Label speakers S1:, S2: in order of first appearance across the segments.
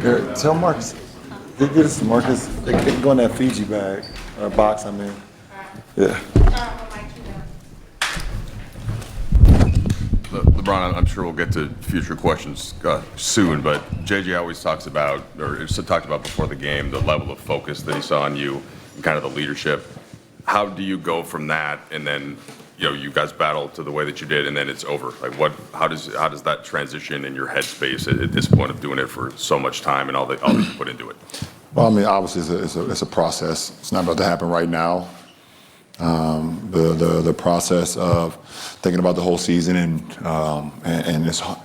S1: Garrett, tell Marcus. Get us to Marcus. They can go in that Fiji bag or box. I mean, yeah.
S2: LeBron, I'm sure we'll get to future questions soon, but JJ always talks about, or talked about before the game, the level of focus that he saw in you and kind of the leadership. How do you go from that and then, you guys battle to the way that you did and then it's over? Like how does that transition in your headspace at this point of doing it for so much time and all that you put into it?
S1: Well, I mean, obviously it's a process. It's not about to happen right now. The process of thinking about the whole season and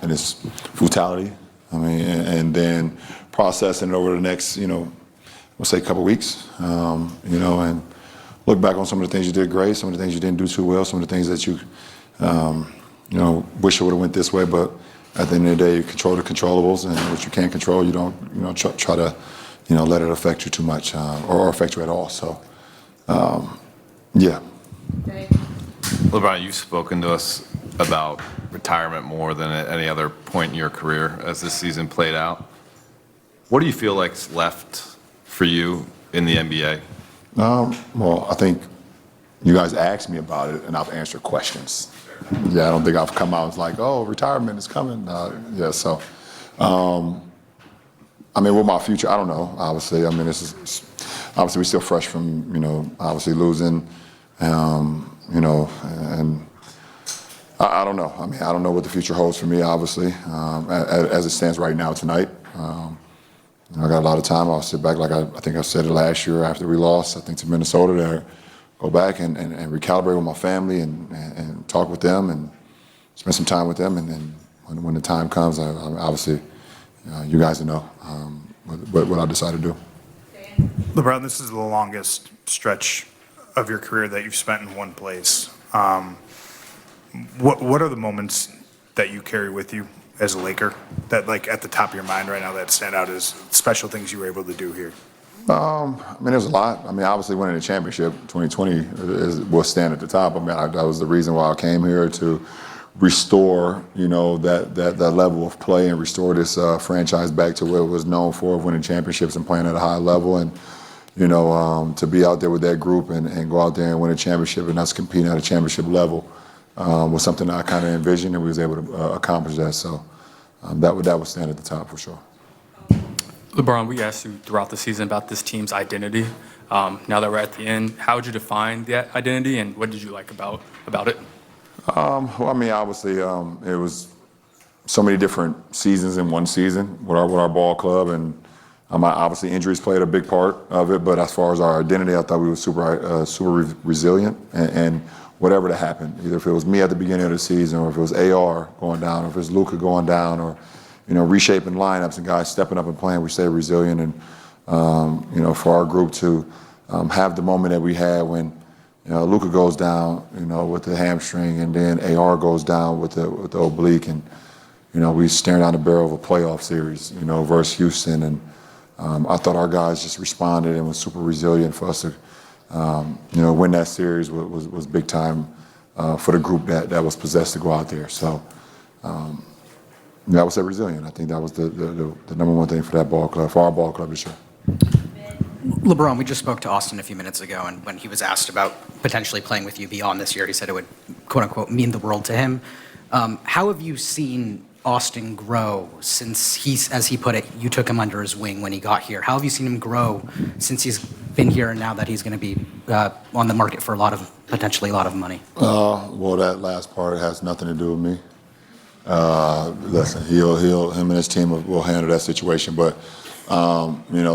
S1: its brutality. I mean, and then processing it over the next, let's say, couple weeks. And look back on some of the things you did great, some of the things you didn't do too well, some of the things that you, wish it would have went this way. But at the end of the day, you control the controllables, and what you can't control, you don't, try to, let it affect you too much or affect you at all. So. Yeah.
S3: LeBron, you've spoken to us about retirement more than at any other point in your career as this season played out. What do you feel like's left for you in the NBA?
S1: Well, I think you guys asked me about it, and I've answered questions. Yeah, I don't think I've come out and like, oh, retirement is coming. So, I mean, with my future, I don't know, obviously. I mean, obviously we're still fresh from, obviously losing, and I don't know. I mean, I don't know what the future holds for me, obviously, as it stands right now tonight. I got a lot of time. I'll sit back, like I think I said it last year after we lost, I think, to Minnesota, to go back and recalibrate with my family and talk with them and spend some time with them. And then when the time comes, I obviously, you guys know what I decide to do.
S4: LeBron, this is the longest stretch of your career that you've spent in one place. What are the moments that you carry with you as a Laker that, like, at the top of your mind right now that stand out as special things you were able to do here?
S1: I mean, there's a lot. I mean, obviously winning the championship, 2020, will stand at the top. I mean, that was the reason why I came here, to restore, that level of play and restore this franchise back to what it was known for, winning championships and playing at a high level. And, to be out there with that group and go out there and win a championship and us competing at a championship level was something I kind of envisioned, and we was able to accomplish that. So that would stand at the top for sure.
S5: LeBron, we asked you throughout the season about this team's identity. Now that we're at the end, how would you define that identity, and what did you like about it?
S1: Well, I mean, obviously, it was so many different seasons in one season with our ball club, and obviously injuries played a big part of it. But as far as our identity, I thought we were super resilient, and whatever that happened, either if it was me at the beginning of the season, or if it was AR going down, or if it was Luka going down, or reshaping lineups and guys stepping up and playing, we stayed resilient. And for our group to have the moment that we had when Luka goes down, with the hamstring, and then AR goes down with the oblique, and we staring down the barrel of a playoff series, versus Houston. And I thought our guys just responded and was super resilient for us to, win that series was big time for the group that was possessed to go out there. So I would say resilient. I think that was the number one thing for that ball club, for our ball club this year.
S6: LeBron, we just spoke to Austin a few minutes ago, and when he was asked about potentially playing with you beyond this year, he said it would, quote unquote, mean the world to him. How have you seen Austin grow since as he put it, you took him under his wing when he got here? How have you seen him grow since he's been here and now that he's going to be on the market for potentially a lot of money?
S1: Well, that last part has nothing to do with me. Listen, him and his team will handle that situation. But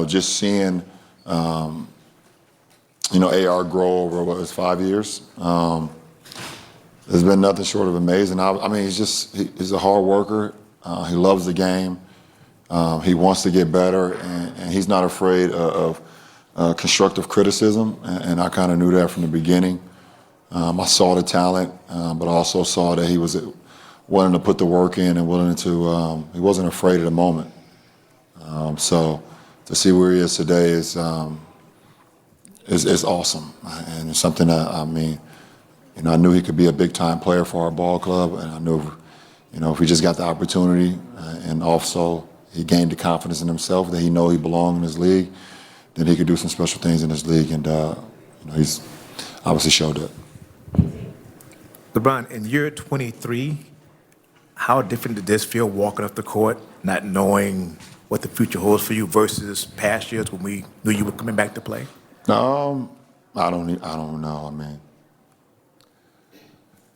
S1: just seeing, AR grow over what was 5 years. There's been nothing short of amazing. I mean, he's a hard worker. He loves the game. He wants to get better, and he's not afraid of constructive criticism. And I kind of knew that from the beginning. I saw the talent, but I also saw that he was willing to put the work in and willing to. He wasn't afraid of the moment. So to see where he is today is awesome, and it's something that I knew he could be a big-time player for our ball club, and I knew, if we just got the opportunity, and also he gained the confidence in himself that he know he belonged in his league, then he could do some special things in his league, and he's obviously showed that.
S4: LeBron, in year 23, how different did this feel walking off the court, not knowing what the future holds for you versus past years when we knew you were coming back to play?
S1: I don't know. I mean,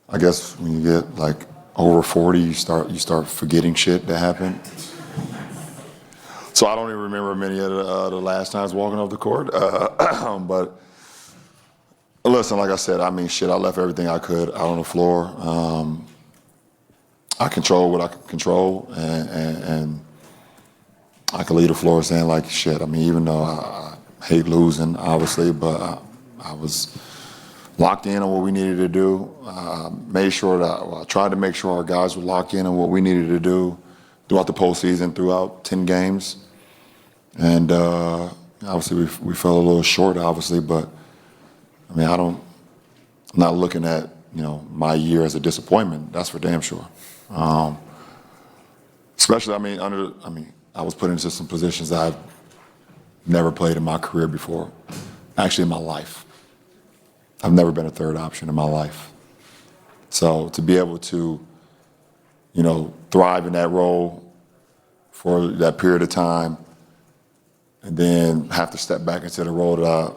S1: I guess when you get like over 40, you start forgetting shit that happened. So I don't even remember many of the last times walking off the court. But listen, like I said, I mean, shit, I left everything I could out on the floor. I control what I can control, and I can leave the floor saying like, shit. I mean, even though I hate losing, obviously, but I was locked in on what we needed to do. I tried to make sure our guys were locked in on what we needed to do throughout the postseason, throughout 10 games. And obviously we fell a little short, obviously, but I mean, I'm not looking at, my year as a disappointment. That's for damn sure. Especially, I was put into some positions that I've never played in my career before, actually in my life. I've never been a third option in my life. So to be able to, thrive in that role for that period of time, and then have to step back into the role that I've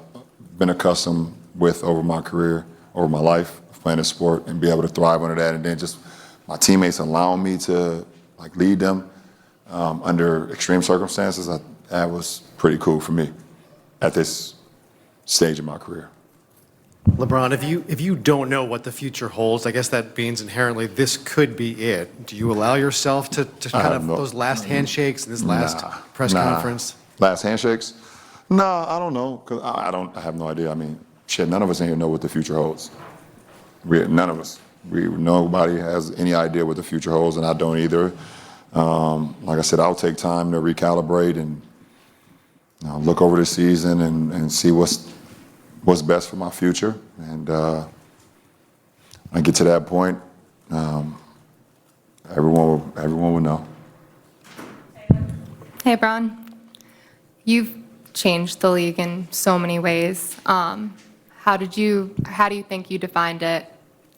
S1: been accustomed with over my career, over my life of playing a sport, and be able to thrive under that, and then just my teammates allowing me to lead them under extreme circumstances, that was pretty cool for me at this stage of my career.
S7: LeBron, if you don't know what the future holds, I guess that means inherently this could be it. Do you allow yourself to kind of those last handshakes and this last press conference?
S1: Last handshakes? No, I don't know, because I have no idea. I mean, shit, none of us in here know what the future holds. None of us. Nobody has any idea what the future holds, and I don't either. Like I said, I'll take time to recalibrate and look over the season and see what's best for my future. And when I get to that point, everyone will know.
S8: Hey, Bron. You've changed the league in so many ways. How do you think you defined it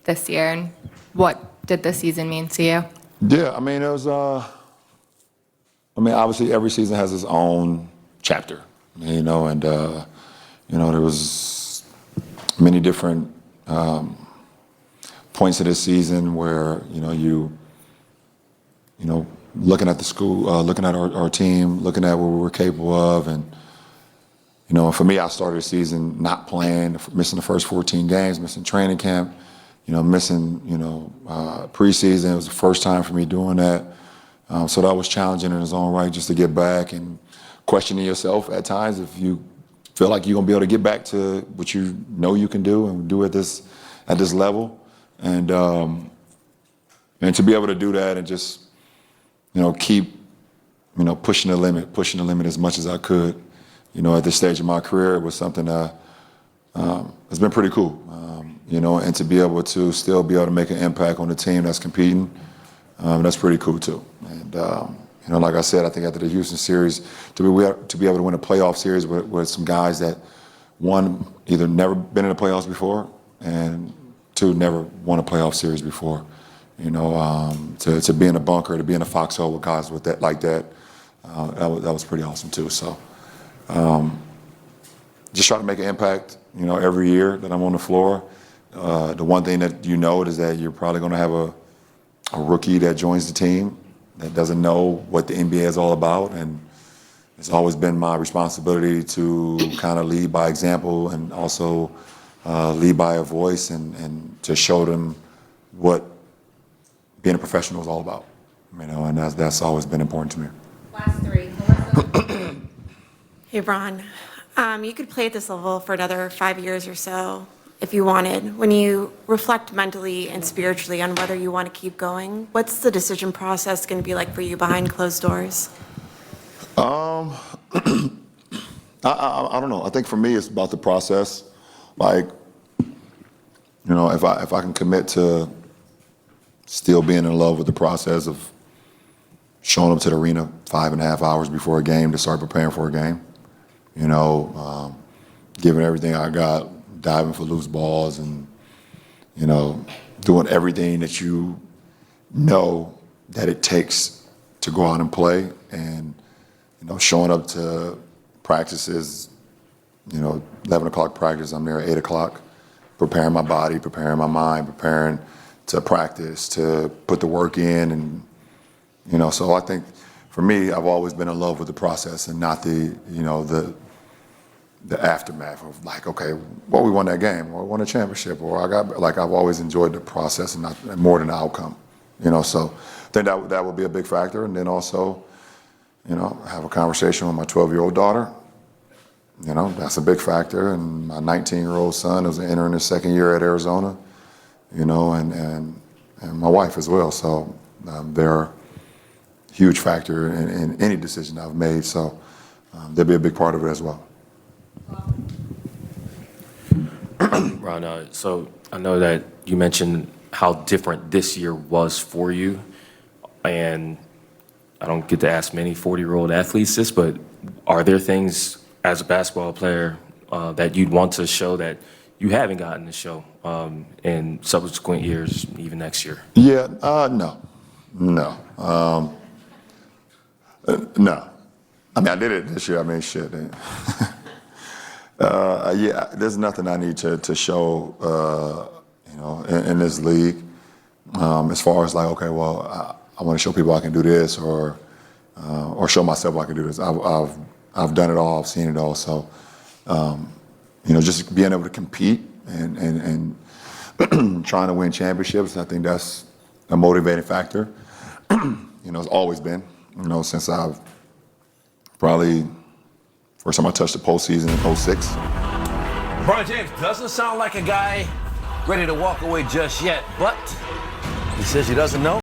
S8: this year, and what did the season mean to you?
S1: Yeah, I mean, it was. Obviously, every season has its own chapter, and there was many different points of this season where looking at the school, looking at our team, looking at what we were capable of, and for me, I started the season not playing, missing the first 14 games, missing training camp, missing preseason. It was the first time for me doing that, so that was challenging in its own right, just to get back and questioning yourself at times if you feel like you're gonna be able to get back to what you know you can do and do at this level, and to be able to do that and just keep pushing the limit as much as I could, at this stage of my career, was something that has been pretty cool, and to be able to still be able to make an impact on the team that's competing, that's pretty cool too. And like I said, I think after the Houston series, to be able to win a playoff series with some guys that, one, either never been in the playoffs before, and two, never won a playoff series before. To be in a bunker, to be in a foxhole with guys with that that was pretty awesome too. So just try to make an impact, every year that I'm on the floor. The one thing that is that you're probably going to have a rookie that joins the team that doesn't know what the NBA is all about, and it's always been my responsibility to kind of lead by example and also lead by a voice and to show them what being a professional is all about, and that's always been important to me.
S9: Last three. Hey, Bron. You could play at this level for another 5 years or so if you wanted. When you reflect mentally and spiritually on whether you want to keep going, what's the decision process going to be like for you behind closed doors?
S1: I don't know. I think for me, it's about the process. If I can commit to still being in love with the process of showing up to the arena 5.5 hours before a game to start preparing for a game. You know, giving everything I got, diving for loose balls, and you know, doing everything that you know that it takes to go out and play, and you know, showing up to practices. You know, 11 o'clock practice, I'm there at 8 o'clock, preparing my body, preparing my mind, preparing to practice, to put the work in. And, you know, so I think for me, I've always been in love with the process and not the, you know, the aftermath of like, okay, well, we won that game, or we won a championship, or I've always enjoyed the process and not more than the outcome, you know, so I think that would be a big factor. And then also, you know, have a conversation with my 12-year-old daughter. You know, that's a big factor. And my 19-year-old son is entering his second year at Arizona, you know, and my wife as well. So they're a huge factor in any decision I've made. So they'll be a big part of it as well.
S10: Ron, so I know that you mentioned how different this year was for you. And I don't get to ask many 40-year-old athletes this, but are there things as a basketball player that you'd want to show that you haven't gotten to show in subsequent years, even next year?
S1: Yeah, no. No. I mean, I did it this year. I mean, shit. Yeah, there's nothing I need to show, you know, in this league. As far as like, okay, well, I want to show people I can do this, or show myself I can do this. I've done it all. I've seen it all. So, you know, just being able to compete and trying to win championships, I think that's a motivating factor. You know, it's always been, you know, since I've probably first time I touched the postseason in 06.
S11: LeBron James doesn't sound like a guy ready to walk away just yet, but he says he doesn't know